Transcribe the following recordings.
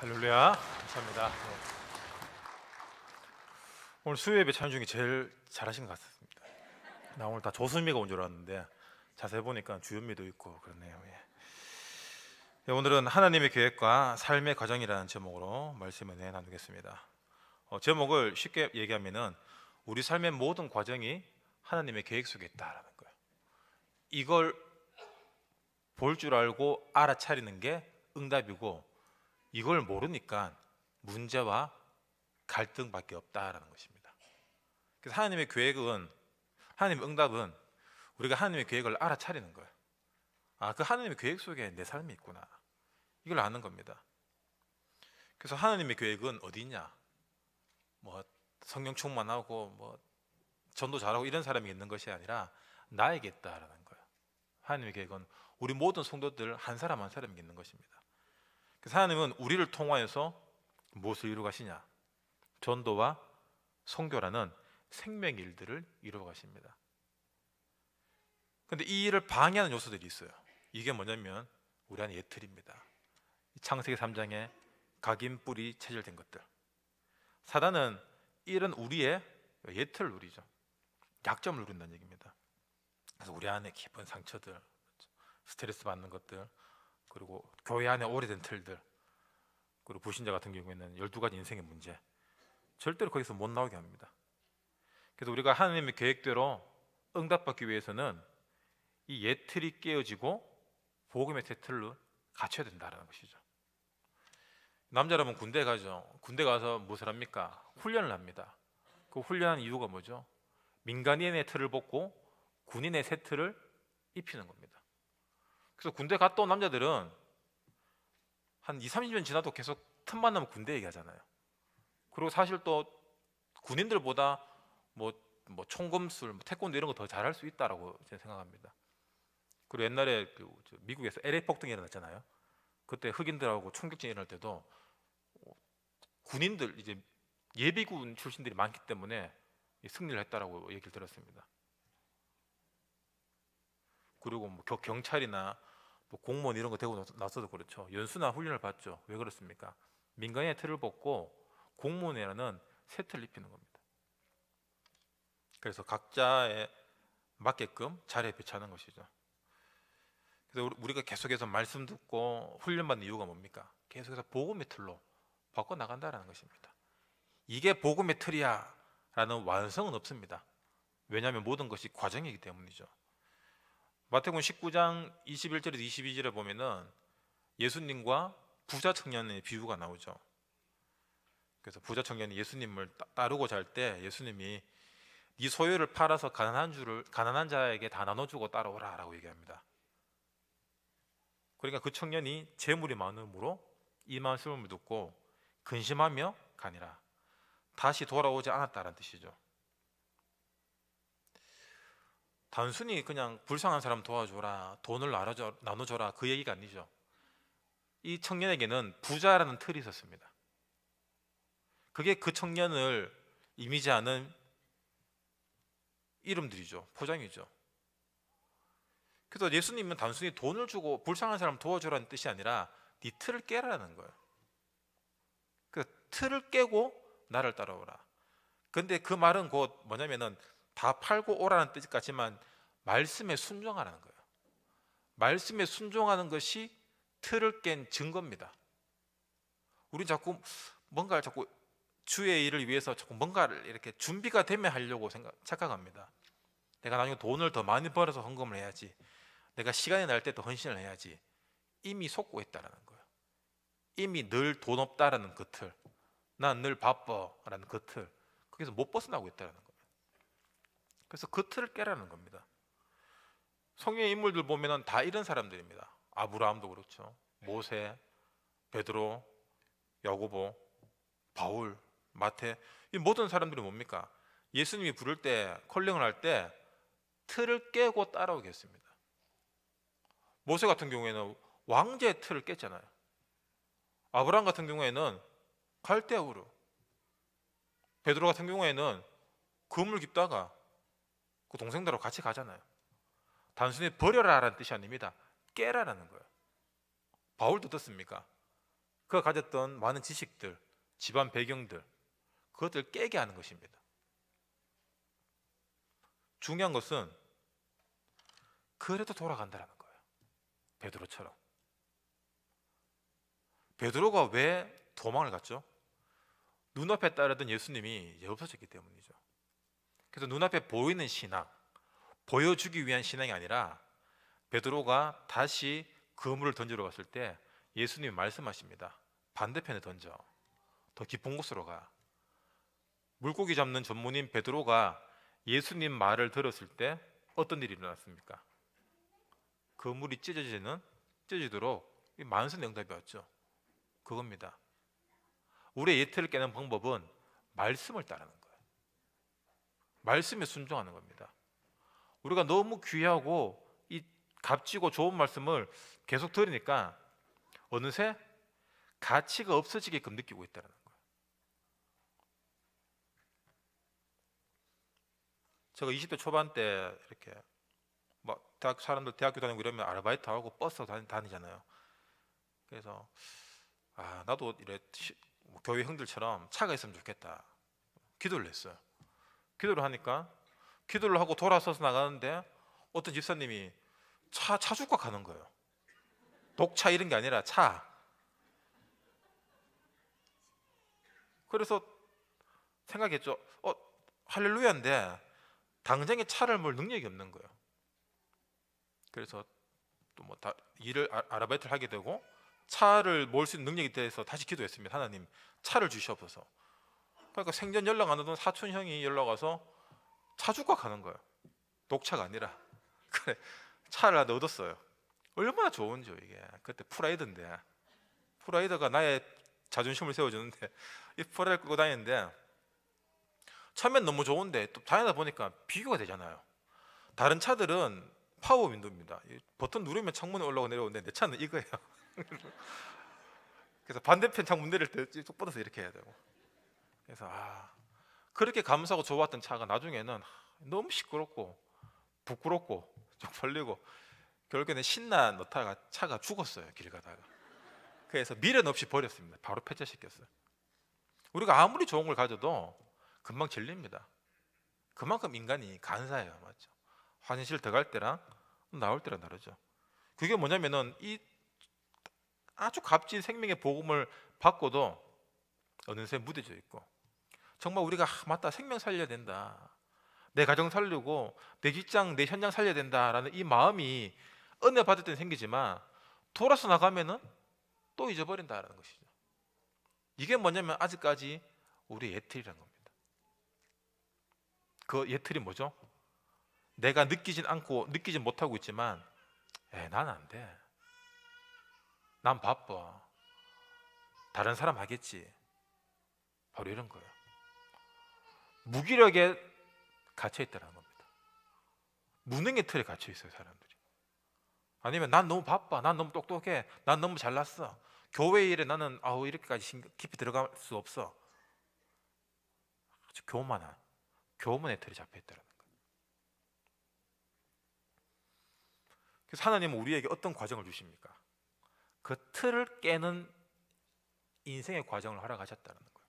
할렐루야. 감사합니다. 오늘 수요예배 찬양 중에 제일 잘하신 것 같습니다. 나 오늘 다 조수미가 온 줄 알았는데 자세히 보니까 주현미도 있고 그렇네요. 오늘은 하나님의 계획과 삶의 과정이라는 제목으로 말씀을 나누겠습니다. 제목을 쉽게 얘기하면은 우리 삶의 모든 과정이 하나님의 계획 속에 있다라는 거예요. 이걸 볼 줄 알고 알아차리는 게 응답이고, 이걸 모르니까 문제와 갈등밖에 없다라는 것입니다. 그래서 하나님의 계획은, 하나님의 응답은 우리가 하나님의 계획을 알아차리는 거예요. 그 하나님의 계획 속에 내 삶이 있구나, 이걸 아는 겁니다. 그래서 하나님의 계획은 어디 있냐? 성령 충만하고 전도 잘하고 이런 사람이 있는 것이 아니라 나에게 있다라는 거예요. 하나님의 계획은 우리 모든 성도들 한 사람 한 사람에게 있는 것입니다. 그래서 하나님은 우리를 통하여서 무엇을 이루어 가시냐? 전도와 선교라는 생명의 일들을 이루어 가십니다. 그런데 이 일을 방해하는 요소들이 있어요. 이게 뭐냐면 우리 안에 예틀입니다. 창세기 3장에 각인 뿔이 체질된 것들. 사단은 이런 우리의 예틀을 누리죠. 약점을 누린다는 얘기입니다. 그래서 우리 안에 깊은 상처들, 스트레스 받는 것들, 그리고 교회 안에 오래된 틀들, 그리고 불신자 같은 경우에는 12가지 인생의 문제, 절대로 거기서 못 나오게 합니다. 그래서 우리가 하나님의 계획대로 응답받기 위해서는 이 예틀이 깨어지고 복음의 틀로 갖춰야 된다는 것이죠. 남자라면 군대 가죠. 군대 가서 무엇을 합니까? 훈련을 합니다. 그 훈련하는 이유가 뭐죠? 민간인의 틀을 벗고 군인의 새 틀을 입히는 겁니다. 그래서 군대 갔다 온 남자들은 한 20-30년 지나도 계속 틈만 나면 군대 얘기하잖아요. 그리고 사실 또 군인들보다 총검술, 태권도 이런 거 더 잘할 수 있다라고 저는 생각합니다. 그리고 옛날에 미국에서 LA 폭동이 일어났잖아요. 그때 흑인들하고 총격전이 일어날 때도 군인들, 이제 예비군 출신들이 많기 때문에 승리를 했다라고 얘기를 들었습니다. 그리고 경찰이나 공무원 이런 거 되고 나서도 그렇죠. 연수나 훈련을 받죠. 왜 그렇습니까? 민간인의 틀을 벗고 공무원이라는 새 틀을 입히는 겁니다. 그래서 각자에 맞게끔 자리에 배치하는 것이죠. 그래서 우리가 계속해서 말씀 듣고 훈련받는 이유가 뭡니까? 계속해서 복음의 틀로 바꿔 나간다는 것입니다. 이게 복음의 틀이야 라는 완성은 없습니다. 왜냐하면 모든 것이 과정이기 때문이죠. 마태복음 19장 21절에서 22절에 보면은 예수님과 부자 청년의 비유가 나오죠. 그래서 부자 청년이 예수님을 따르고자 할 때 예수님이 네 소유를 팔아서 가난한 자에게 다 나눠주고 따라오라 라고 얘기합니다. 그러니까 그 청년이 재물이 많음으로 이 말씀을 듣고 근심하며 가니라. 다시 돌아오지 않았다는 뜻이죠. 단순히 그냥 불쌍한 사람 도와줘라, 돈을 나눠줘라, 그 얘기가 아니죠. 이 청년에게는 부자라는 틀이 있었습니다. 그게 그 청년을 이미지하는 이름들이죠. 포장이죠. 그래서 예수님은 단순히 돈을 주고 불쌍한 사람 도와줘라는 뜻이 아니라 네 틀을 깨라는 거예요. 그 틀을 깨고 나를 따라오라. 근데 그 말은 곧 뭐냐면은 다 팔고 오라는 뜻 같지만 말씀에 순종하라는 거예요. 말씀에 순종하는 것이 틀을 깬 증거입니다. 우리 자꾸 주의 일을 위해서 자꾸 뭔가를 이렇게 준비가 되면 하려고 착각합니다. 내가 나중에 돈을 더 많이 벌어서 헌금을 해야지, 내가 시간이 날 때 더 헌신을 해야지. 이미 속고 있다는 거예요. 이미 늘 돈 없다라는 그 틀, 난 늘 바빠라는 그 틀, 거기서 못 벗어나고 있다는 거예요. 그래서 그 틀을 깨라는 겁니다. 성경의 인물들 보면은 다 이런 사람들입니다. 아브라함도 그렇죠. 모세, 베드로, 야고보, 바울, 마태, 이 모든 사람들이 뭡니까? 예수님이 부를 때, 컬링을 할 때 틀을 깨고 따라오게 했습니다. 모세 같은 경우에는 왕제의 틀을 깼잖아요. 아브라함 같은 경우에는 갈대우르, 베드로 같은 경우에는 그물 깁다가 그 동생들하고 같이 가잖아요. 단순히 버려라라는 뜻이 아닙니다. 깨라라는 거예요. 바울도 어떻습니까? 그가 가졌던 많은 지식들, 집안 배경들, 그것들을 깨게 하는 것입니다. 중요한 것은 그래도 돌아간다라는 거예요. 베드로처럼. 베드로가 왜 도망을 갔죠? 눈앞에 따르던 예수님이 이제 없어졌기 때문이죠. 그래서 눈앞에 보이는 신앙, 보여주기 위한 신앙이 아니라 베드로가 다시 그물을 던지러 갔을 때 예수님이 말씀하십니다. 반대편에 던져. 더 깊은 곳으로 가. 물고기 잡는 전문인 베드로가 예수님 말을 들었을 때 어떤 일이 일어났습니까? 그물이 찢어지도록 만선의 응답이 왔죠. 그겁니다. 우리의 예태를 깨는 방법은 말씀을 따르는 거예요. 말씀에 순종하는 겁니다. 우리가 너무 귀하고 이 값지고 좋은 말씀을 계속 들으니까 어느새 가치가 없어지게끔 느끼고 있다는 거예요. 제가 20대 초반 때 이렇게 막 사람들 대학교 다니고 이러면 아르바이트 하고 버스 다니잖아요. 그래서 나도 이래 교회 형들처럼 차가 있으면 좋겠다. 기도를 했어요. 기도를 하니까 기도를 하고 돌아서서 나가는데 어떤 집사님이 차 주가 가는 거예요. 독차 이런 게 아니라 차. 그래서 생각했죠. 할렐루야인데 당장에 차를 몰 능력이 없는 거예요. 그래서 또 뭐 일을 아르바이트를 하게 되고 차를 몰 수 있는 능력이 돼서 다시 기도했습니다. 하나님 차를 주시옵소서. 그러니까 생전 연락 안 하던 사촌 형이 연락 와서 차 주가 가는 거예요. 독차가 아니라. 그래 차를 얻었어요. 얼마나 좋은지요 이게. 그때 프라이드인데 프라이드가 나의 자존심을 세워주는데 이 프라이드를 끌고 다니는데 처음엔 너무 좋은데 또 다니다 보니까 비교가 되잖아요. 다른 차들은 파워 윈도우입니다. 버튼 누르면 창문이 올라오고 내려오는데 내 차는 이거예요. 그래서 반대편 창문 내릴 때 쭉 뻗어서 이렇게 해야 되고. 그래서 그렇게 감사하고 좋았던 차가 나중에는 너무 시끄럽고 부끄럽고 쪽팔리고 결국에는 신나 넣다가 차가 죽었어요. 길 가다가. 그래서 미련 없이 버렸습니다. 바로 폐차시켰어요. 우리가 아무리 좋은 걸 가져도 금방 질립니다. 그만큼 인간이 간사해요. 맞죠? 화장실 들어갈 때랑 나올 때랑 다르죠. 그게 뭐냐면은 이 아주 값진 생명의 복음을 받고도 어느새 무뎌져 있고, 정말 우리가 맞다 생명 살려야 된다, 내 가정 살리고 내 직장 내 현장 살려야 된다라는 이 마음이 은혜 받을 때는 생기지만 돌아서 나가면은 또 잊어버린다라는 것이죠. 이게 뭐냐면 아직까지 우리의 예틀이라는 겁니다. 그 예틀이 뭐죠? 내가 느끼진 못하고 있지만 난 안 돼, 난 바빠, 다른 사람 하겠지. 바로 이런 거예요. 무기력에 갇혀 있다는 겁니다. 무능의 틀에 갇혀 있어요 사람들이. 아니면 난 너무 바빠, 난 너무 똑똑해, 난 너무 잘났어, 교회 일에 나는 이렇게까지 깊이 들어갈 수 없어. 아주 교만의 틀에 잡혀 있다는 거예요. 그래서 하나님은 우리에게 어떤 과정을 주십니까? 그 틀을 깨는 인생의 과정을 허락하셨다는 거예요.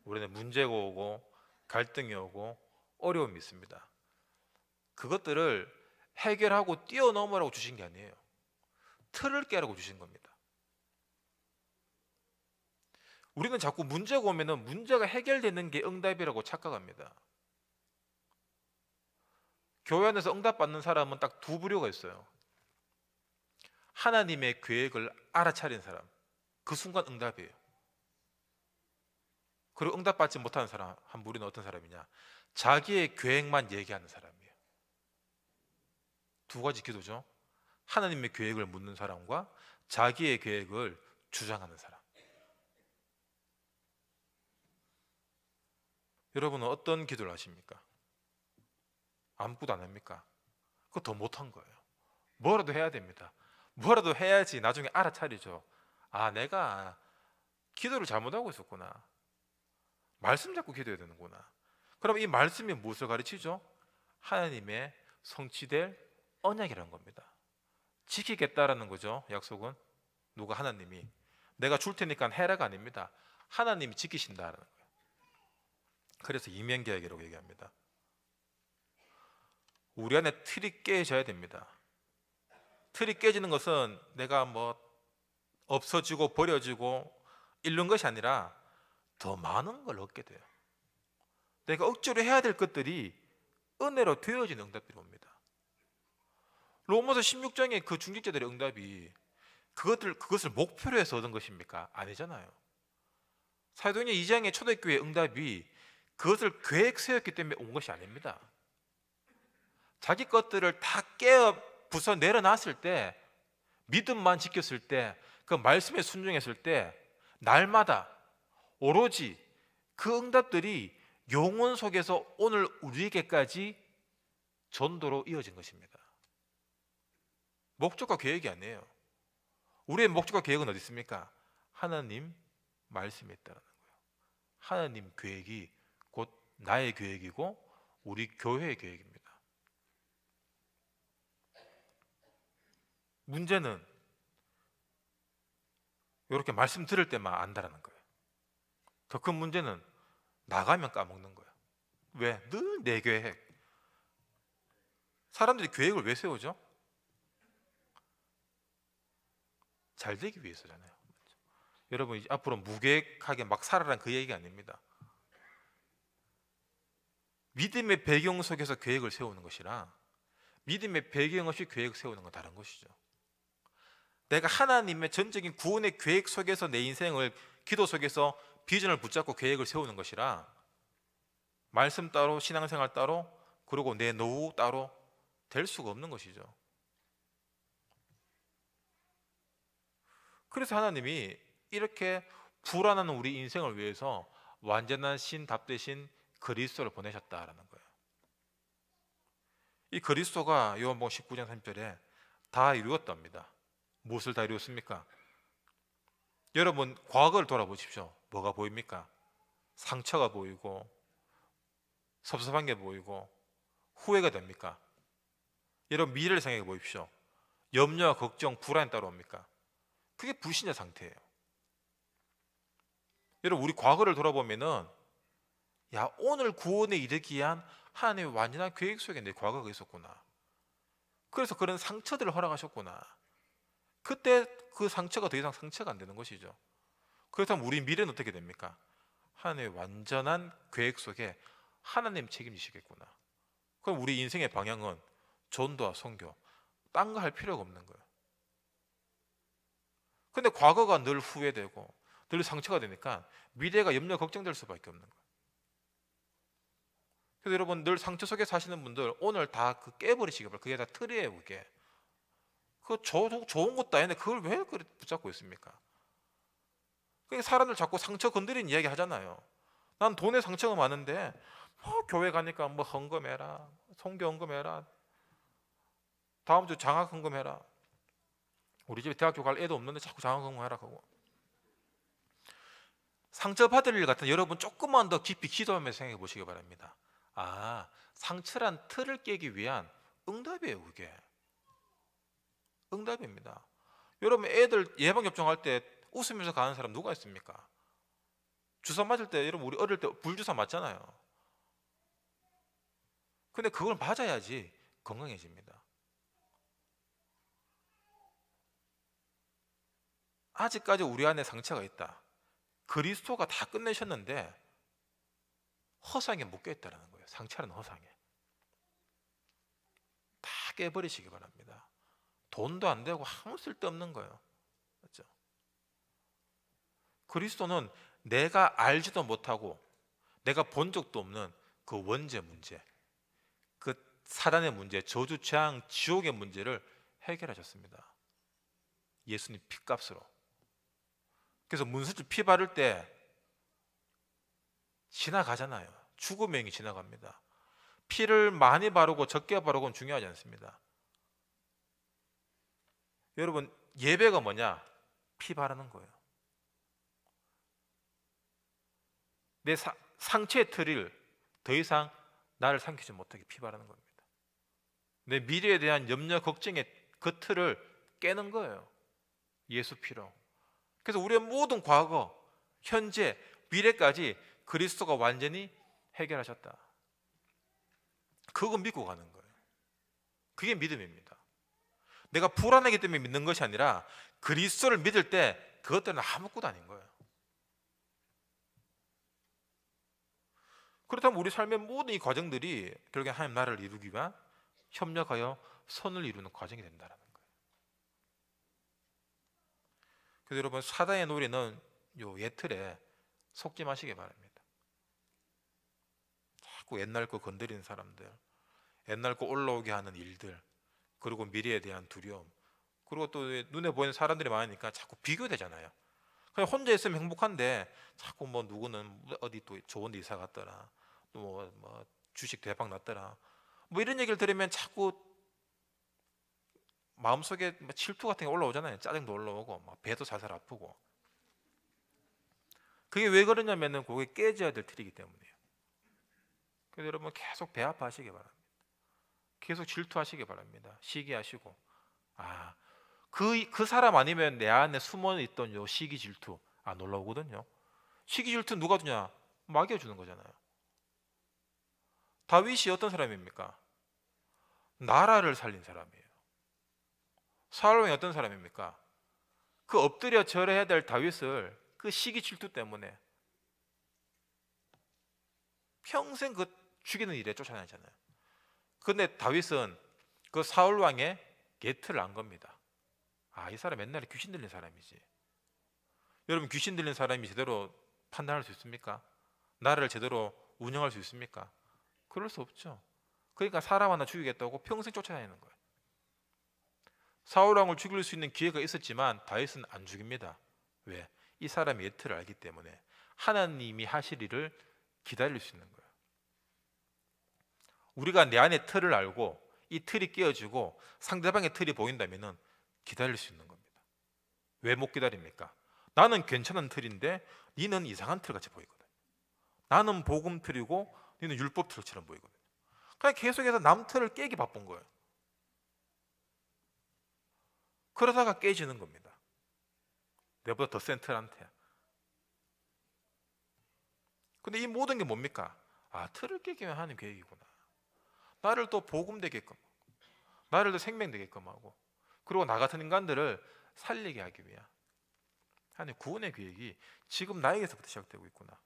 우리는 문제가 오고 갈등이 오고 어려움이 있습니다. 그것들을 해결하고 뛰어넘으라고 주신 게 아니에요. 틀을 깨라고 주신 겁니다. 우리는 자꾸 문제가 오면은 문제가 해결되는 게 응답이라고 착각합니다. 교회 안에서 응답받는 사람은 딱 두 부류가 있어요. 하나님의 계획을 알아차린 사람, 그 순간 응답이에요. 그리고 응답받지 못하는 사람 한 부류는 어떤 사람이냐? 자기의 계획만 얘기하는 사람이에요. 두 가지 기도죠. 하나님의 계획을 묻는 사람과 자기의 계획을 주장하는 사람. 여러분은 어떤 기도를 하십니까? 아무것도 안 합니까? 그거 더 못한 거예요. 뭐라도 해야 됩니다. 뭐라도 해야지 나중에 알아차리죠. 내가 기도를 잘못하고 있었구나, 말씀 잡고 기도해야 되는구나. 그럼 이 말씀이 무엇을 가르치죠? 하나님의 성취될 언약이라는 겁니다. 지키겠다라는 거죠. 약속은 누가? 하나님이. 내가 줄 테니까 해라가 아닙니다. 하나님이 지키신다라는 거예요. 그래서 이면계약이라고 얘기합니다. 우리 안에 틀이 깨져야 됩니다. 틀이 깨지는 것은 내가 뭐 없어지고 버려지고 잃는 것이 아니라 더 많은 걸 얻게 돼요. 내가 억지로 해야 될 것들이 은혜로 되어지는 응답들이 옵니다. 로마서 16장의 그 중직자들의 응답이 그것을 목표로 해서 얻은 것입니까? 아니잖아요. 사도행전 2장의 초대교회 응답이 그것을 계획 세웠기 때문에 온 것이 아닙니다. 자기 것들을 다 깨어 부숴 내려놨을 때, 믿음만 지켰을 때, 그 말씀에 순종했을 때 날마다 오로지 그 응답들이 영혼 속에서 오늘 우리에게까지 전도로 이어진 것입니다. 목적과 계획이 아니에요. 우리의 목적과 계획은 어디 있습니까? 하나님 말씀에 있다는 거예요. 하나님 계획이 곧 나의 계획이고 우리 교회의 계획입니다. 문제는 이렇게 말씀 들을 때만 안다라는 거예요. 더 큰 문제는 나가면 까먹는 거예요. 왜? 늘 내 계획. 사람들이 계획을 왜 세우죠? 잘 되기 위해서잖아요. 여러분 앞으로 무계획하게 막 살아라는 그 얘기가 아닙니다. 믿음의 배경 속에서 계획을 세우는 것이랑 믿음의 배경 없이 계획을 세우는 건 다른 것이죠. 내가 하나님의 전적인 구원의 계획 속에서 내 인생을 기도 속에서 비전을 붙잡고 계획을 세우는 것이라 말씀 따로 신앙생활 따로 그리고 내 노후 따로 될 수가 없는 것이죠. 그래서 하나님이 이렇게 불안한 우리 인생을 위해서 완전한 신 답 대신 그리스도를 보내셨다라는 거예요. 이 그리스도가 요한복음 19장 3절에 다 이루었답니다. 무엇을 다 이루었습니까? 여러분 과거를 돌아보십시오. 뭐가 보입니까? 상처가 보이고 섭섭한 게 보이고 후회가 됩니까? 여러분 미래를 생각해 보십시오. 염려와 걱정, 불안이 따라옵니까? 그게 불신자 상태예요. 여러분 우리 과거를 돌아보면은 야 오늘 구원에 이르기 위한 하나님의 완전한 계획 속에 내 과거가 있었구나. 그래서 그런 상처들을 허락하셨구나. 그때 그 상처가 더 이상 상처가 안 되는 것이죠. 그렇다면 우리 미래는 어떻게 됩니까? 하나님의 완전한 계획 속에 하나님 책임지시겠구나. 그럼 우리 인생의 방향은 전도와 선교, 딴 거 할 필요가 없는 거예요. 근데 과거가 늘 후회되고 늘 상처가 되니까 미래가 염려 걱정될 수밖에 없는 거예요. 그래서 여러분 늘 상처 속에 사시는 분들 오늘 다 그 깨버리시기 바랍니다. 그게 다 틀이에요. 그게 좋은 것도 아닌데 그걸 왜 그렇게 붙잡고 있습니까? 그러니까 사람들 자꾸 상처 건드리는 이야기 하잖아요. 난 돈에 상처가 많은데 교회 가니까 뭐 헌금해라, 선교 헌금해라, 다음 주 장학 헌금해라. 우리 집에 대학교 갈 애도 없는데 자꾸 장학 헌금해라 하고. 상처받을 일 같은 여러분 조금만 더 깊이 기도하면서 생각해 보시기 바랍니다. 아, 상처란 틀을 깨기 위한 응답이에요. 그게 응답입니다. 여러분 애들 예방접종할 때 웃으면서 가는 사람 누가 있습니까? 주사 맞을 때 여러분 우리 어릴 때 불주사 맞잖아요. 근데 그걸 맞아야지 건강해집니다. 아직까지 우리 안에 상처가 있다. 그리스도가 다 끝내셨는데 허상에 묶여있다는 거예요. 상처는 허상에. 다 깨버리시기 바랍니다. 돈도 안 되고 아무 쓸데없는 거예요. 맞죠? 그리스도는 내가 알지도 못하고 내가 본 적도 없는 그 원죄 문제, 그 사단의 문제, 저주, 재앙, 지옥의 문제를 해결하셨습니다. 예수님 피값으로. 그래서 문수주 피 바를 때 지나가잖아요. 죽음의 영이 지나갑니다. 피를 많이 바르고 적게 바르고는 중요하지 않습니다. 여러분 예배가 뭐냐? 피 바르는 거예요. 내 상처의 틀을 더 이상 나를 삼키지 못하게 피 바르는 겁니다. 내 미래에 대한 염려 걱정의 그 틀을 깨는 거예요. 예수 피로. 그래서 우리의 모든 과거, 현재, 미래까지 그리스도가 완전히 해결하셨다. 그거 믿고 가는 거예요. 그게 믿음입니다. 내가 불안하기 때문에 믿는 것이 아니라 그리스도를 믿을 때 그것들은 아무것도 아닌 거예요. 그렇다면 우리 삶의 모든 이 과정들이 결국에 하나님 나라를 이루기 위한 협력하여 선을 이루는 과정이 된다는 거예요. 그래서 여러분, 사단의 노래는 요 예틀에 속지 마시기 바랍니다. 자꾸 옛날 거 건드리는 사람들, 옛날 거 올라오게 하는 일들, 그리고 미래에 대한 두려움, 그리고 또 눈에 보이는 사람들이 많으니까 자꾸 비교되잖아요. 그냥 혼자 있으면 행복한데 자꾸 뭐 누구는 어디 또 좋은 데 이사 갔더라, 또 뭐 주식 대박 났더라, 뭐 이런 얘기를 들으면 자꾸 마음속에 질투 같은 게 올라오잖아요. 짜증도 올라오고 막 배도 살살 아프고. 그게 왜 그러냐면은 그게 깨져야 될 틀이기 때문이에요. 그래서 여러분 계속 배 아파하시기 바랍니다. 계속 질투하시기 바랍니다. 시기하시고, 그 사람 아니면 내 안에 숨어 있던 요 시기 질투 안 올라오거든요. 시기 질투 누가 주냐? 마귀가 주는 거잖아요. 다윗이 어떤 사람입니까? 나라를 살린 사람이에요. 사울 왕이 어떤 사람입니까? 그 엎드려 절해야 될 다윗을 그 시기 질투 때문에 평생 그 죽이는 일에 쫓아다니잖아요. 근데 다윗은 그 사울 왕의 예틀을 안 겁니다. 이 사람 옛날에 귀신 들린 사람이지. 여러분, 귀신 들린 사람이 제대로 판단할 수 있습니까? 나라를 제대로 운영할 수 있습니까? 그럴 수 없죠. 그러니까 사람 하나 죽이겠다고 평생 쫓아다니는 거예요. 사울 왕을 죽일 수 있는 기회가 있었지만 다윗은 안 죽입니다. 왜? 이 사람이 예틀을 알기 때문에 하나님이 하실 일을 기다릴 수 있는 거예요. 우리가 내 안에 틀을 알고 이 틀이 깨어지고 상대방의 틀이 보인다면 기다릴 수 있는 겁니다. 왜 못 기다립니까? 나는 괜찮은 틀인데 니는 이상한 틀 같이 보이거든. 나는 복음 틀이고 니는 율법 틀처럼 보이거든. 그냥 계속해서 남 틀을 깨기 바쁜 거예요. 그러다가 깨지는 겁니다. 내보다 더 센 틀한테. 근데 이 모든 게 뭡니까? 틀을 깨기 위한 하나님 계획이구나. 나를 또 복음 되게끔, 나를 더 생명 되게끔 하고, 그리고 나 같은 인간들을 살리게 하기 위한 하나님 구원의 계획이 지금 나에게서부터 시작되고 있구나.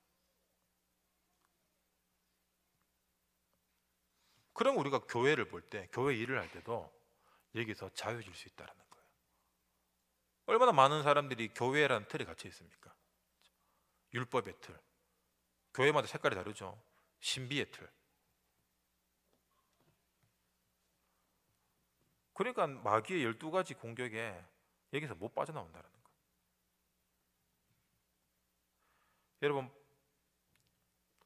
그럼 우리가 교회를 볼 때, 교회 일을 할 때도 여기서 자유해질 수 있다는 거예요. 얼마나 많은 사람들이 교회라는 틀에 갇혀 있습니까? 율법의 틀, 교회마다 색깔이 다르죠. 신비의 틀. 그러니까 마귀의 12가지 공격에 여기서 못 빠져나온다는 거예요. 여러분,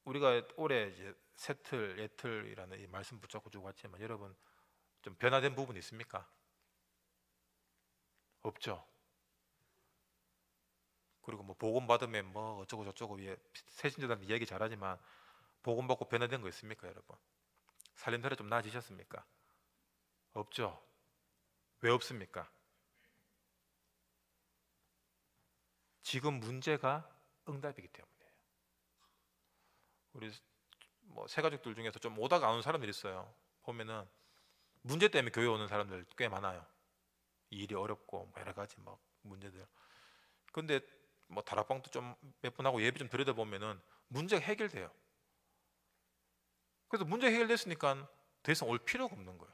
우리가 올해 이제 새틀, 예틀이라는 이 말씀 붙잡고 쭉 왔지만 여러분 좀 변화된 부분 있습니까? 없죠. 그리고 뭐 복음 받으면 뭐 어쩌고 저쩌고 새신자들한테 이야기 잘하지만 복음 받고 변화된 거 있습니까, 여러분? 살림살이 좀 나아지셨습니까? 없죠. 왜 없습니까? 지금 문제가 응답이기 때문이에요. 우리 뭐 새가족들 중에서 좀 오다가 안 오는 사람들이 있어요. 보면은 문제 때문에 교회 오는 사람들 꽤 많아요. 일이 어렵고 뭐 여러 가지 막 문제들. 근데 뭐 다락방도 좀 몇 번 하고 예배 좀 드려다 보면은 문제가 해결돼요. 그래서 문제 해결됐으니까 더 이상 올 필요가 없는 거예요.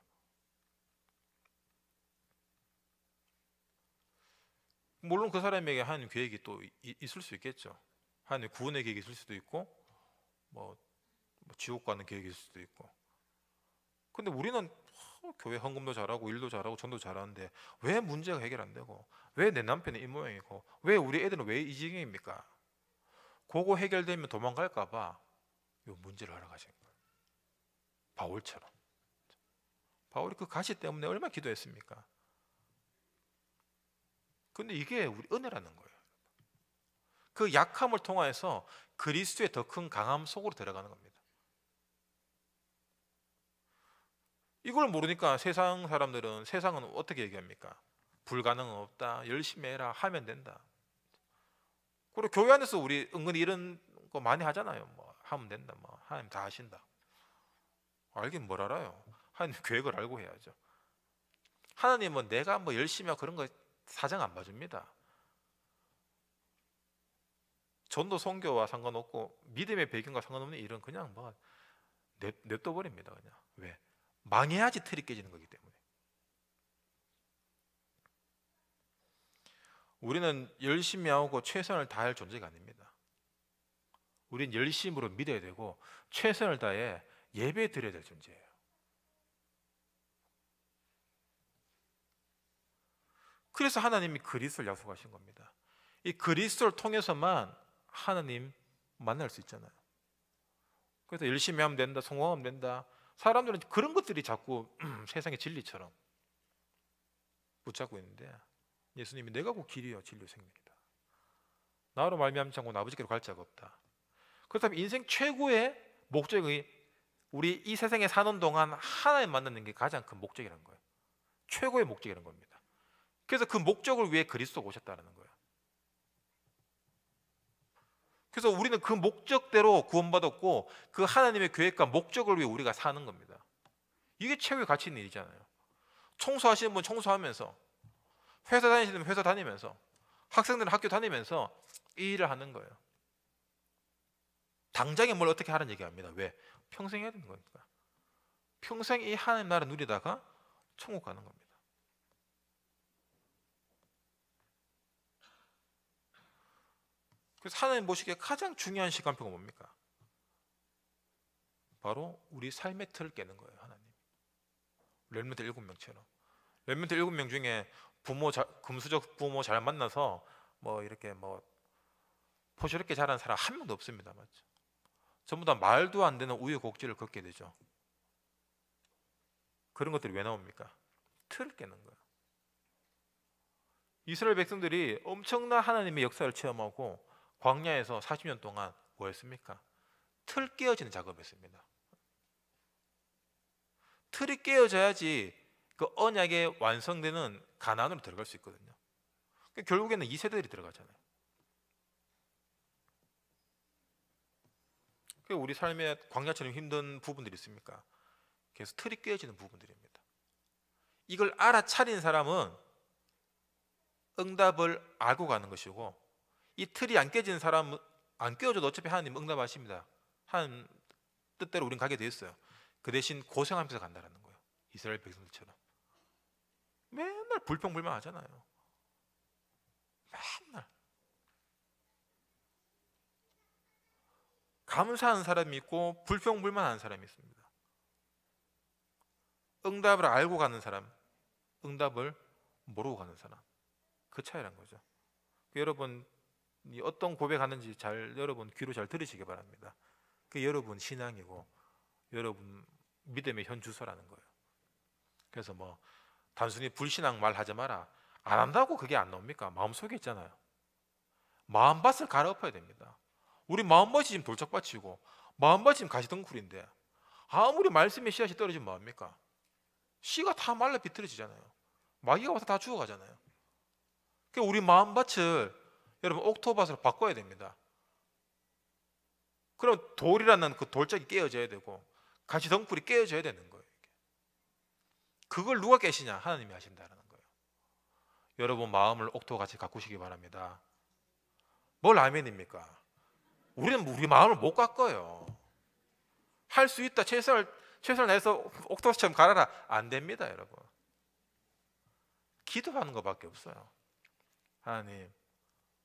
물론 그 사람에게 하나님 계획이 또 있을 수 있겠죠. 하나님 구원의 계획이 있을 수도 있고 뭐 지옥 가는 계획이 있을 수도 있고. 근데 우리는 교회 헌금도 잘하고 일도 잘하고 전도 잘하는데 왜 문제가 해결 안 되고, 왜 내 남편이 이 모양이고, 왜 우리 애들은 왜 이 지경입니까? 그거 해결되면 도망갈까 봐 이 문제를 하러 가신 거예요. 바울처럼. 바울이 그 가시 때문에 얼마나 기도했습니까? 근데 이게 우리 은혜라는 거예요. 그 약함을 통해서 그리스도의 더 큰 강함 속으로 들어가는 겁니다. 이걸 모르니까 세상 사람들은, 세상은 어떻게 얘기합니까? 불가능은 없다, 열심히 해라, 하면 된다. 그리고 교회 안에서 우리 은근히 이런 거 많이 하잖아요. 뭐 하면 된다, 뭐 하나님 다 하신다. 알긴 뭘 알아요. 하나님 계획을 알고 해야죠. 하나님은 내가 뭐 열심히 하고 그런 거 사정 안 봐줍니다. 전도 선교와 상관없고 믿음의 배경과 상관없는 일은 그냥 뭐 냅둬 버립니다. 그냥. 왜? 망해야지 틀이 깨지는 거기 때문에. 우리는 열심히 하고 최선을 다할 존재가 아닙니다. 우린 열심으로 믿어야 되고 최선을 다해 예배 드려야 될 존재예요. 그래서 하나님이 그리스도를 약속하신 겁니다. 이 그리스도를 통해서만 하나님 만날 수 있잖아요. 그래서 열심히 하면 된다, 성공하면 된다. 사람들은 그런 것들이 자꾸 세상의 진리처럼 붙잡고 있는데, 예수님이 내가 곧 길이요 진리요 생명이다. 나로 말미암지 않고 아버지께로 갈 자가 없다. 그렇다면 인생 최고의 목적이 우리 이 세상에 사는 동안 하나님 만나는 게 가장 큰 목적이라는 거예요. 최고의 목적이라는 겁니다. 그래서 그 목적을 위해 그리스도가 오셨다는 거예요. 그래서 우리는 그 목적대로 구원받았고 그 하나님의 계획과 목적을 위해 우리가 사는 겁니다. 이게 최고의 가치 있는 일이잖아요. 청소하시는 분 청소하면서, 회사 다니시는 분 회사 다니면서, 학생들은 학교 다니면서 이 일을 하는 거예요. 당장에 뭘 어떻게 하라는 얘기합니다. 왜? 평생 해야 되는 거니까. 평생 이 하나님 나라 누리다가 천국 가는 겁니다. 그래서 하나님 보시기에 가장 중요한 시간표가 뭡니까? 바로 우리 삶의 틀을 깨는 거예요. 하나님. 렘넌트 7명처럼. 렘넌트 7명 중에 금수저 부모 잘 만나서 뭐 이렇게 뭐 포시럽게 자란 사람 한 명도 없습니다. 맞죠? 전부 다 말도 안 되는 우여곡절을 겪게 되죠. 그런 것들이 왜 나옵니까? 틀을 깨는 거예요. 이스라엘 백성들이 엄청난 하나님의 역사를 체험하고 광야에서 40년 동안 뭐 했습니까? 틀 깨어지는 작업을 했습니다. 틀이 깨어져야지 그 언약의 완성되는 가나안으로 들어갈 수 있거든요. 결국에는 이 세대들이 들어가잖아요. 우리 삶에 광야처럼 힘든 부분들이 있습니까? 그래서 틀이 깨어지는 부분들입니다. 이걸 알아차린 사람은 응답을 알고 가는 것이고, 이 틀이 안 깨지는 사람은 안 깨어져도 어차피 하나님 응답하십니다. 하나님 뜻대로 우린 가게 돼 있어요. 그 대신 고생하면서 간다는 거예요. 이스라엘 백성들처럼 맨날 불평불만 하잖아요. 맨날 감사하는 사람이 있고 불평불만하는 사람이 있습니다. 응답을 알고 가는 사람, 응답을 모르고 가는 사람, 그 차이란 거죠. 여러분 어떤 고백하는지 여러분 귀로 잘 들으시기 바랍니다. 그게 여러분 신앙이고 여러분 믿음의 현 주소라는 거예요. 그래서 뭐 단순히 불신앙 말하지 마라, 안 한다고 그게 안 나옵니까? 마음속에 있잖아요. 마음밭을 갈아엎어야 됩니다. 우리 마음밭이 지금 돌짝밭이고 마음밭이 지금 가시덩굴인데 아무리 말씀의 씨앗이 떨어지면 뭐합니까? 씨가 다 말라 비틀어지잖아요. 마귀가 와서 다 죽어가잖아요. 그러니까 우리 마음밭을 여러분 옥토밭으로 바꿔야 됩니다. 그럼 돌이라는 그 돌짝이 깨어져야 되고 가시덩굴이 깨어져야 되는 거예요. 그걸 누가 깨시냐? 하나님이 하신다는 거예요. 여러분 마음을 옥토같이 가꾸시기 바랍니다. 뭘 아멘입니까? 우리는 우리 마음을 못 깎아요. 할 수 있다, 최선을 다해서 옥토처럼 갈아라, 안 됩니다. 여러분 기도하는 것밖에 없어요. 하나님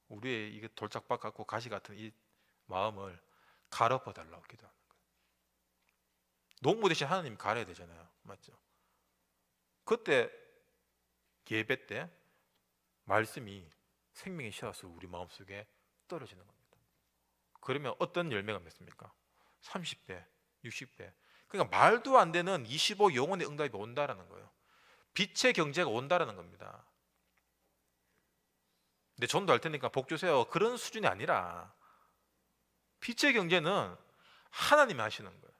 우리의 이게 돌짝밭 같고 가시 같은 이 마음을 갈아엎어 달라고 기도하는 거예요. 농부 대신 하나님 갈아야 되잖아요. 맞죠? 그때 예배 때 말씀이 생명의 씨앗으로 우리 마음속에 떨어지는 겁니다. 그러면 어떤 열매가 맺습니까? 30배, 60배. 그러니까 말도 안 되는 25 영혼의 응답이 온다라는 거예요. 빛의 경제가 온다라는 겁니다. 근데 전도할 테니까 복 주세요, 그런 수준이 아니라 빛의 경제는 하나님이 하시는 거예요.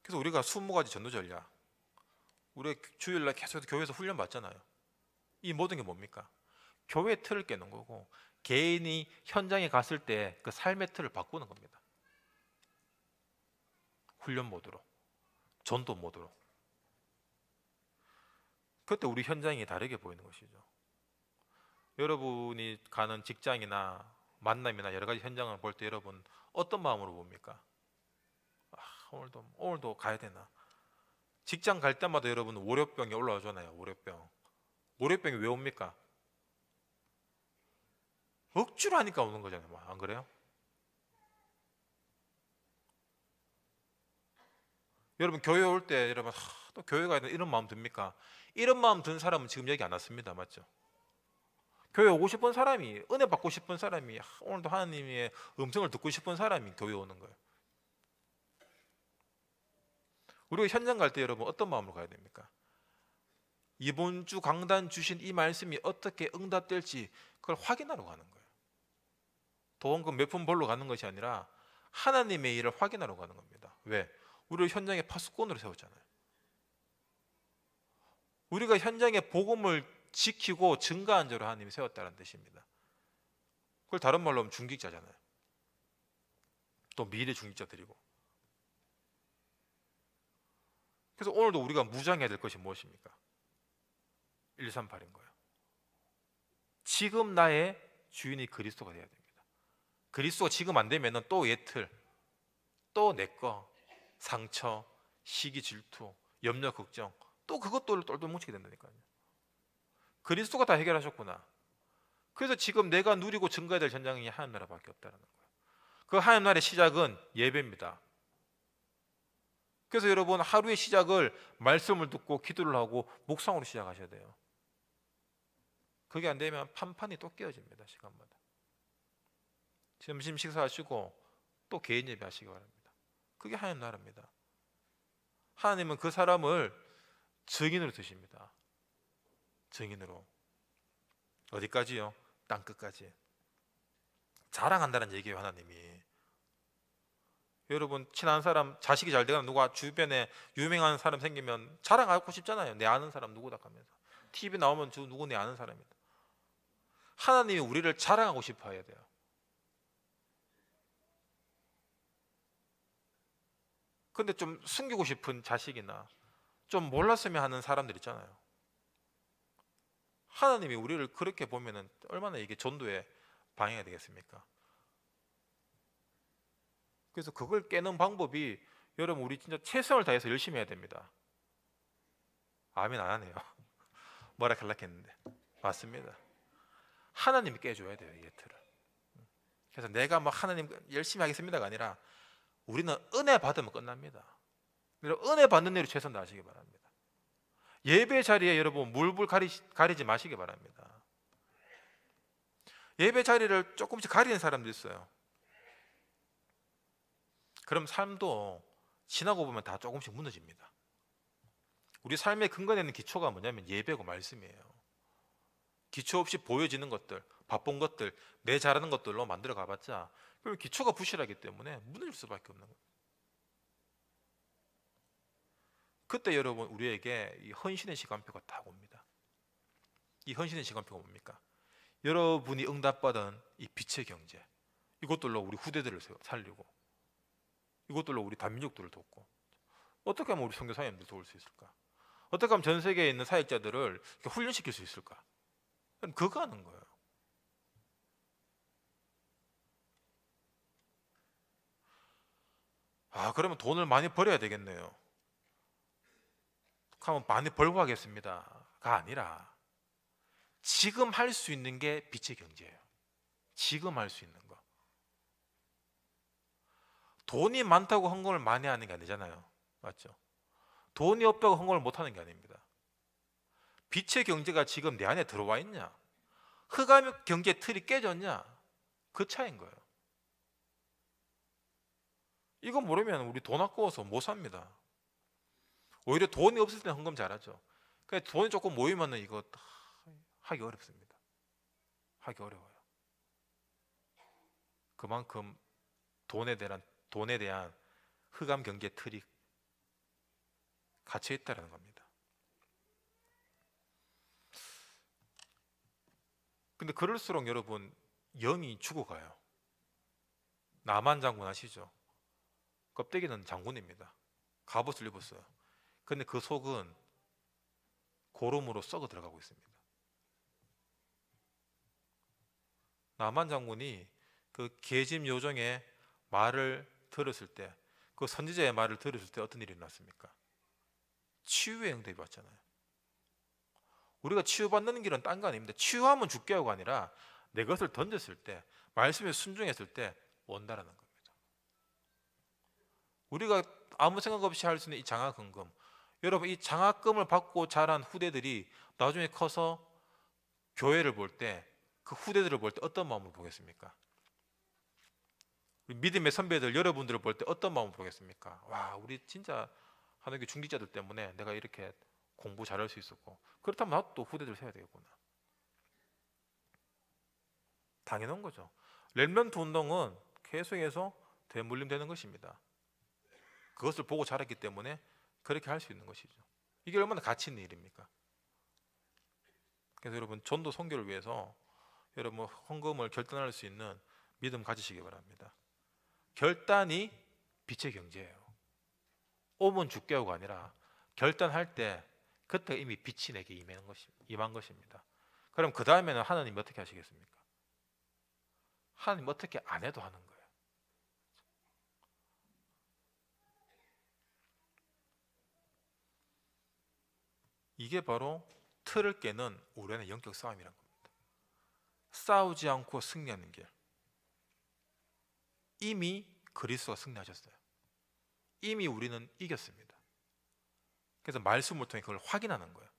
그래서 우리가 20가지 전도 전략, 우리가 주일날 계속 교회에서 훈련 받잖아요. 이 모든 게 뭡니까? 교회의 틀을 깨는 거고, 개인이 현장에 갔을 때 그 삶의 틀을 바꾸는 겁니다. 훈련 모드로, 전도 모드로. 그때 우리 현장이 다르게 보이는 것이죠. 여러분이 가는 직장이나 만남이나 여러 가지 현장을 볼 때 여러분 어떤 마음으로 봅니까? 오늘도 가야 되나? 직장 갈 때마다 여러분 월요병이 올라오잖아요. 월요병이 왜 옵니까? 억지로 하니까 오는 거잖아요. 안 그래요? 여러분 교회 올 때 여러분 또 교회 가야 되나 이런 마음 듭니까? 이런 마음 든 사람은 지금 얘기 안 왔습니다. 맞죠? 교회 오고 싶은 사람이, 은혜 받고 싶은 사람이, 오늘도 하나님의 음성을 듣고 싶은 사람이 교회 오는 거예요. 우리가 현장 갈 때 여러분 어떤 마음으로 가야 됩니까? 이번 주 강단 주신 이 말씀이 어떻게 응답될지 그걸 확인하러 가는 거예요. 도원금 몇 푼 벌러 가는 것이 아니라 하나님의 일을 확인하러 가는 겁니다. 왜? 우리를 현장에 파수꾼으로 세웠잖아요. 우리가 현장에 복음을 지키고 증거한 자로 하나님이 세웠다는 뜻입니다. 그걸 다른 말로 하면 중직자잖아요. 또 미래 중직자들이고. 그래서 오늘도 우리가 무장해야 될 것이 무엇입니까? 138인 거예요. 지금 나의 주인이 그리스도가 되어야 됩니다. 그리스도가 지금 안 되면 또 옛틀, 또 내 거, 상처, 시기, 질투, 염려, 걱정, 또 그것도 똘똘 뭉치게 된다니까요. 그리스도가 다 해결하셨구나. 그래서 지금 내가 누리고 증거해야 될 현장이 하나님 나라밖에 없다는 거예요. 그 하나님 나라의 시작은 예배입니다. 그래서 여러분 하루의 시작을 말씀을 듣고 기도를 하고 묵상으로 시작하셔야 돼요. 그게 안 되면 판판이 또 깨어집니다. 시간마다. 점심 식사하시고 또 개인 예배 하시기 바랍니다. 그게 하나님 나라입니다. 하나님은 그 사람을 증인으로 두십니다. 증인으로. 어디까지요? 땅끝까지. 자랑한다는 얘기예요. 하나님이. 여러분 친한 사람, 자식이 잘 되거나 누가 주변에 유명한 사람 생기면 자랑하고 싶잖아요. 내 아는 사람 누구다 하면서. TV 나오면 저 누구 내 아는 사람이다. 하나님이 우리를 자랑하고 싶어 해야 돼요. 근데 좀 숨기고 싶은 자식이나 좀 몰랐으면 하는 사람들 있잖아요. 하나님이 우리를 그렇게 보면은 얼마나 이게 전도에 방해가 되겠습니까? 그래서 그걸 깨는 방법이 여러분 우리 진짜 최선을 다해서 열심히 해야 됩니다. 아멘 안 하네요. 뭐라 할락했는데 맞습니다. 하나님이 깨줘야 돼요. 이 틀을. 그래서 내가 뭐 하나님 열심히 하겠습니다가 아니라 우리는 은혜 받으면 끝납니다. 은혜 받는 일에 최선 다하시기 바랍니다. 예배 자리에 여러분 물불 가리지 마시기 바랍니다. 예배 자리를 조금씩 가리는 사람도 있어요. 그럼 삶도 지나고 보면 다 조금씩 무너집니다. 우리 삶의 근간에는 기초가 뭐냐면 예배고 말씀이에요. 기초 없이 보여지는 것들, 바쁜 것들, 내 잘하는 것들로 만들어 가봤자 그럼 기초가 부실하기 때문에 무너질 수밖에 없는 거예요. 그때 여러분 우리에게 이 헌신의 시간표가 딱 옵니다. 이 헌신의 시간표가 뭡니까? 여러분이 응답받은 이 빛의 경제, 이것들로 우리 후대들을 살리고, 이것들로 우리 다민족들을 돕고, 어떻게 하면 우리 선교사님들 도울 수 있을까? 어떻게 하면 전 세계에 있는 사역자들을 훈련시킬 수 있을까? 그거 하는 거예요. 그러면 돈을 많이 벌어야 되겠네요. 그러면 많이 벌고 하겠습니다가 아니라 지금 할 수 있는 게 빛의 경제예요. 지금 할 수 있는 거. 돈이 많다고 헌금을 많이 하는 게 아니잖아요. 맞죠? 돈이 없다고 헌금을 못 하는 게 아닙니다. 빛의 경제가 지금 내 안에 들어와 있냐? 흑암 경제 틀이 깨졌냐? 그 차이인 거예요. 이거 모르면 우리 돈 아까워서 못 삽니다. 오히려 돈이 없을 때는 헌금 잘하죠. 그러니까 돈이 조금 모이면 이거 하기 어렵습니다. 하기 어려워요. 그만큼 돈에 대한 흑암 경제 틀이 갇혀 있다는 겁니다. 근데 그럴수록 여러분 영이 죽어가요. 나만 장군 아시죠? 껍데기는 장군입니다. 갑옷을 입었어요. 근데 그 속은 고름으로 썩어 들어가고 있습니다. 나만 장군이 그 계집 요정의 말을 들었을 때, 그 선지자의 말을 들었을 때 어떤 일이 일어났습니까? 치유의 응답이 왔잖아요. 우리가 치유받는 길은 딴 거 아닙니다. 치유하면 죽게 하고가 아니라 내 것을 던졌을 때, 말씀에 순종했을 때 온다라는 겁니다. 우리가 아무 생각 없이 할 수 있는 이 장학금금, 여러분 이 장학금을 받고 자란 후대들이 나중에 커서 교회를 볼 때, 그 후대들을 볼 때 어떤 마음을 보겠습니까? 믿음의 선배들 여러분들을 볼 때 어떤 마음을 보겠습니까? 와, 우리 진짜 하나님의 중직자들 때문에 내가 이렇게 공부 잘할 수 있었고, 그렇다면 나도 또 후대들 세워야 되겠구나. 당연한 거죠. 렘넌트 운동은 계속해서 되물림되는 것입니다. 그것을 보고 자랐기 때문에 그렇게 할 수 있는 것이죠. 이게 얼마나 가치 있는 일입니까? 그래서 여러분 전도 선교를 위해서 여러분 헌금을 결단할 수 있는 믿음 가지시기 바랍니다. 결단이 빛의 경제예요. 오면 죽게 하고가 아니라 결단할 때 그때 이미 빛이 내게 임한 것입니다. 그럼 그 다음에는 하나님 어떻게 하시겠습니까? 하나님 어떻게 안 해도 하는 거예요. 이게 바로 틀을 깨는 우리 안의 영적 싸움이란 겁니다. 싸우지 않고 승리하는 길. 이미 그리스도가 승리하셨어요. 이미 우리는 이겼습니다. 그래서 말씀을 통해 그걸 확인하는 거예요.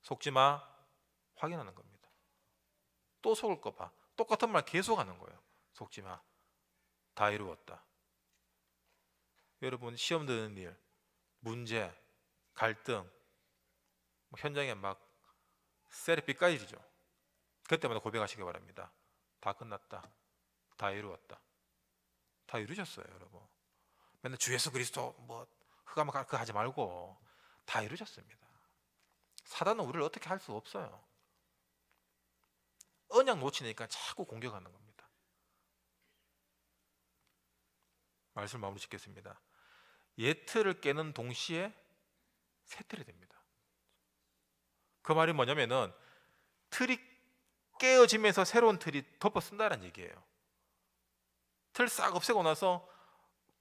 속지 마, 확인하는 겁니다. 또 속을 거 봐. 똑같은 말 계속하는 거예요. 속지 마, 다 이루었다. 여러분 시험 드는 일, 문제, 갈등, 현장에 막 세례 삐까지죠. 그때마다 고백하시기 바랍니다. 다 끝났다. 다 이루었다. 다 이루셨어요, 여러분. 맨날 주 예수 그리스도 뭐 흑암을 하지 말고 다 이루셨습니다. 사단은 우리를 어떻게 할 수 없어요. 언약 놓치니까 자꾸 공격하는 겁니다. 말씀 마무리 짓겠습니다. 옛틀을 깨는 동시에 새 틀이 됩니다. 그 말이 뭐냐면은 틀이 깨어지면서 새로운 틀이 덮어 쓴다는 얘기예요. 틀 싹 없애고 나서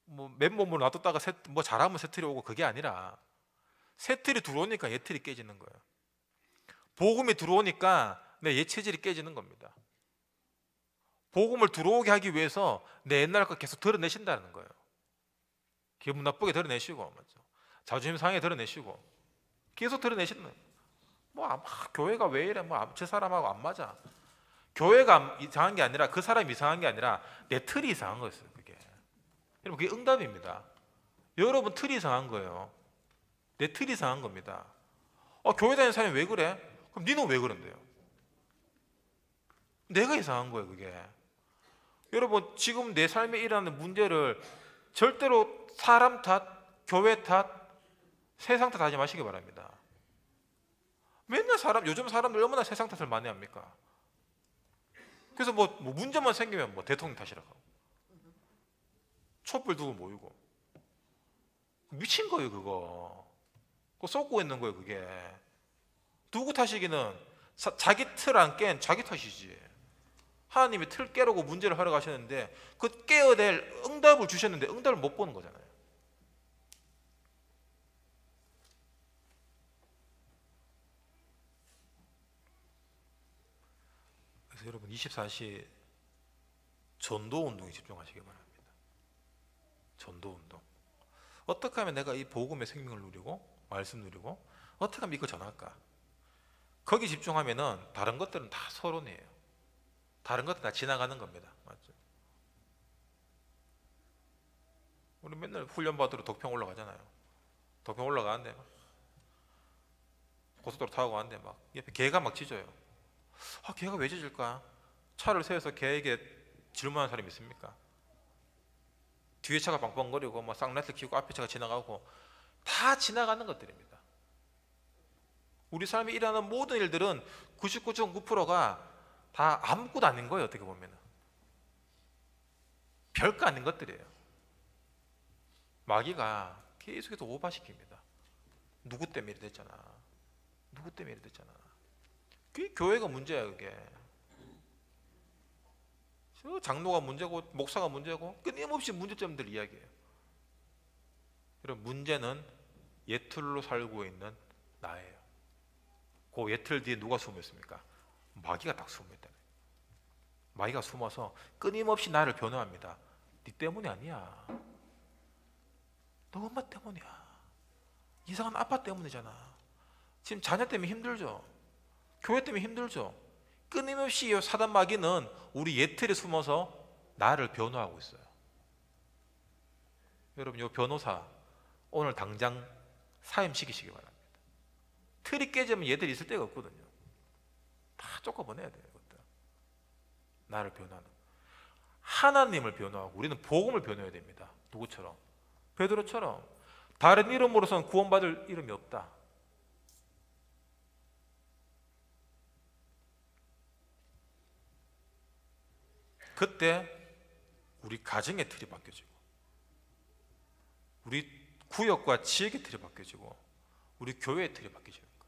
뭐 맨몸으로 놔뒀다가 뭐 잘하면 새 틀이 오고, 그게 아니라 새 틀이 들어오니까 옛 틀이 깨지는 거예요. 복음이 들어오니까 내 옛 체질이 깨지는 겁니다. 복음을 들어오게 하기 위해서 내 옛날 거 계속 드러내신다는 거예요. 기분 나쁘게 드러내시고, 맞죠? 자존심 상하게 드러내시고, 계속 드러내시는 거예요. 교회가 왜 이래? 저 사람하고 안 맞아. 교회가 이상한 게 아니라, 그 사람이 이상한 게 아니라 내 틀이 이상한 거였어요. 그게. 여러분, 그게 응답입니다. 여러분 틀이 이상한 거예요. 내 틀이 이상한 겁니다. 교회 다니는 사람이 왜 그래? 그럼 니는 왜 그런데요? 내가 이상한 거예요, 그게. 여러분, 지금 내 삶에 일어나는 문제를 절대로 사람 탓, 교회 탓, 세상 탓하지 마시기 바랍니다. 맨날 요즘 사람들 얼마나 세상 탓을 많이 합니까? 그래서 뭐 문제만 생기면 뭐 대통령 탓이라고 하고, 촛불 두고 모이고, 미친 거예요, 그거. 그거 쏟고 있는 거예요, 그게. 누구 탓이기는 자기 틀 안 깬 자기 탓이지. 하나님이 틀 깨라고 문제를 하러 가셨는데 그 깨어낼 응답을 주셨는데 응답을 못 보는 거잖아요. 그래서 여러분 24시 전도 운동에 집중하시기 바랍니다. 전도 운동. 어떻게 하면 내가 이 복음의 생명을 누리고 말씀 누리고 어떻게 하면 이걸 전할까? 거기 집중하면은 다른 것들은 다 서론이에요. 다른 것들 다 지나가는 겁니다. 맞죠? 우리 맨날 훈련 받으러 덕평 올라가잖아요. 덕평 올라가는데 고속도로 타고 가는데 막 옆에 개가 막 짖어요. 개가 왜 짖을까? 차를 세워서 개에게 질문하는 사람이 있습니까? 뒤에 차가 빵빵거리고 막 쌍라이트 켜고 앞에 차가 지나가고 다 지나가는 것들입니다. 우리 삶에 일어나는 모든 일들은 99.9%가 다 아무것도 아닌 거예요. 어떻게 보면은 별거 아닌 것들이에요. 마귀가 계속해서 오버시킵니다. 누구 때문에 이래 됐잖아. 누구 때문에 이래 됐잖아. 그게 교회가 문제야. 그게 장로가 문제고 목사가 문제고 끊임없이 문제점들 이야기해요. 여러분, 문제는 예틀로 살고 있는 나예요. 그 예틀 뒤에 누가 숨어 있습니까? 마귀가 딱 숨어 있다. 마귀가 숨어서 끊임없이 나를 변호합니다. 네 때문이 아니야. 너 엄마 때문이야. 이상한 아빠 때문이잖아. 지금 자녀 때문에 힘들죠. 교회 때문에 힘들죠. 끊임없이 이 사단 마귀는 우리 예틀에 숨어서 나를 변호하고 있어요. 여러분, 이 변호사 오늘 당장 사임시키시기 바랍니다. 틀이 깨지면 얘들이 있을 데가 없거든요. 다 쫓아보내야 돼요. 이것들. 나를 변호하는, 하나님을 변호하고 우리는 복음을 변호해야 됩니다. 누구처럼? 베드로처럼. 다른 이름으로서는 구원받을 이름이 없다. 그때 우리 가정의 틀이 바뀌어지고, 우리 구역과 지역의 틀이 바뀌어지고, 우리 교회의 틀이 바뀌어지는 거예요.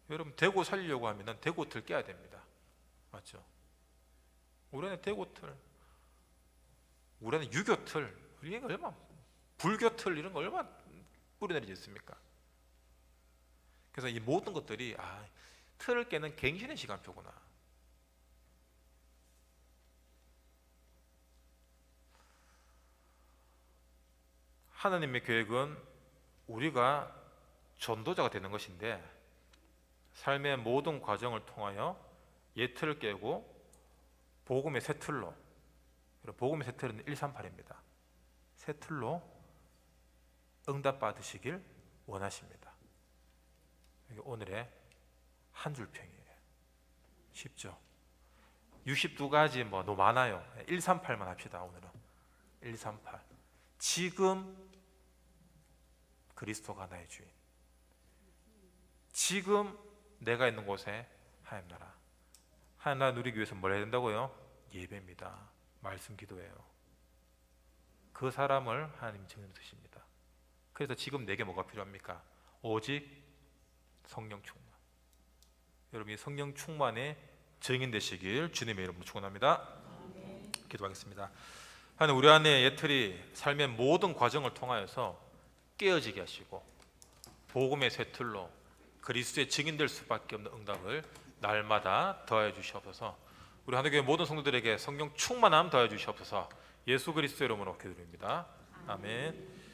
여러분, 대구 살리려고 하면 대구 틀 깨야 됩니다. 맞죠? 우리는 대구 틀, 우리는 유교 틀, 이게 얼마나, 불교 틀, 이런 거 얼마나 뿌리내리지 있습니까? 그래서 이 모든 것들이 틀을 깨는 갱신의 시간표구나. 하나님의 계획은 우리가 전도자가 되는 것인데, 삶의 모든 과정을 통하여 예틀을 깨고 복음의 새 틀로, 복음의 새 틀은 138입니다. 새 틀로 응답받으시길 원하십니다. 이게 오늘의 한 줄 평이에요. 쉽죠? 62가지 너무 많아요. 138만 합시다. 오늘은 138. 지금 그리스도가 나의 주인. 지금 내가 있는 곳에 하나님 나라. 하나님 나라 누리기 위해서 뭘 해야 된다고요? 예배입니다. 말씀 기도예요. 그 사람을 하나님 증인 드십니다. 그래서 지금 내게 뭐가 필요합니까? 오직 성령 충만. 여러분, 이 성령 충만에 증인 되시길 주님의 이름으로 축원합니다. 기도하겠습니다. 하나님, 우리 안에 예틀이 삶의 모든 과정을 통하여서 깨어지게 하시고 복음의 새 틀로 그리스도의 증인될 수밖에 없는 응답을 날마다 더해 주시옵소서. 우리 하늘교회 모든 성도들에게 성령 충만함 더해 주시옵소서. 예수 그리스도 이름으로 기도드립니다. 아멘.